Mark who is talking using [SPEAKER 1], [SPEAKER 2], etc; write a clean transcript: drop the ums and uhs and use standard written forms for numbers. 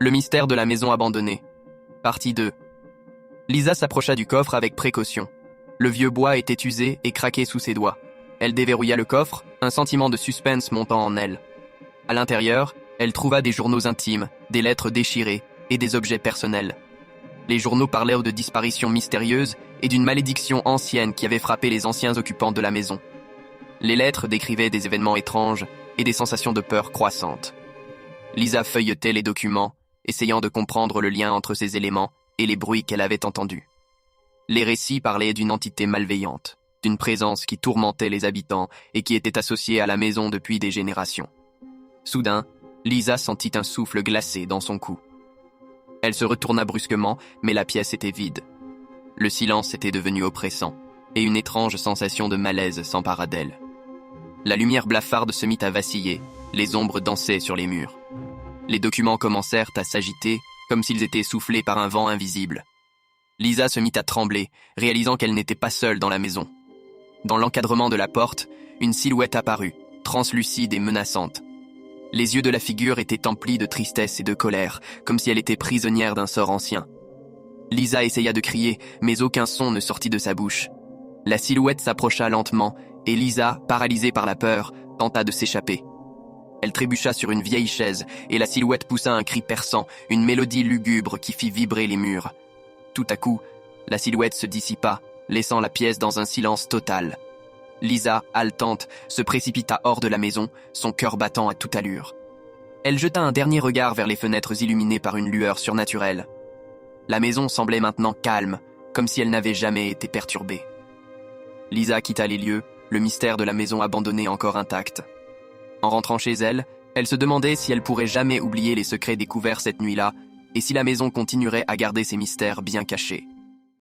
[SPEAKER 1] Le mystère de la maison abandonnée. Partie 2. Lisa s'approcha du coffre avec précaution. Le vieux bois était usé et craquait sous ses doigts. Elle déverrouilla le coffre, un sentiment de suspense montant en elle. À l'intérieur, elle trouva des journaux intimes, des lettres déchirées et des objets personnels. Les journaux parlaient de disparitions mystérieuses et d'une malédiction ancienne qui avait frappé les anciens occupants de la maison. Les lettres décrivaient des événements étranges et des sensations de peur croissantes. Lisa feuilletait les documents, essayant de comprendre le lien entre ces éléments et les bruits qu'elle avait entendus. Les récits parlaient d'une entité malveillante, d'une présence qui tourmentait les habitants et qui était associée à la maison depuis des générations. Soudain, Lisa sentit un souffle glacé dans son cou. Elle se retourna brusquement, mais la pièce était vide. Le silence était devenu oppressant, et une étrange sensation de malaise s'empara d'elle. La lumière blafarde se mit à vaciller, les ombres dansaient sur les murs. Les documents commencèrent à s'agiter, comme s'ils étaient soufflés par un vent invisible. Lisa se mit à trembler, réalisant qu'elle n'était pas seule dans la maison. Dans l'encadrement de la porte, une silhouette apparut, translucide et menaçante. Les yeux de la figure étaient emplis de tristesse et de colère, comme si elle était prisonnière d'un sort ancien. Lisa essaya de crier, mais aucun son ne sortit de sa bouche. La silhouette s'approcha lentement, et Lisa, paralysée par la peur, tenta de s'échapper. Elle trébucha sur une vieille chaise, et la silhouette poussa un cri perçant, une mélodie lugubre qui fit vibrer les murs. Tout à coup, la silhouette se dissipa, laissant la pièce dans un silence total. Lisa, haletante, se précipita hors de la maison, son cœur battant à toute allure. Elle jeta un dernier regard vers les fenêtres illuminées par une lueur surnaturelle. La maison semblait maintenant calme, comme si elle n'avait jamais été perturbée. Lisa quitta les lieux, le mystère de la maison abandonnée encore intact. En rentrant chez elle, elle se demandait si elle pourrait jamais oublier les secrets découverts cette nuit-là, et si la maison continuerait à garder ses mystères bien cachés.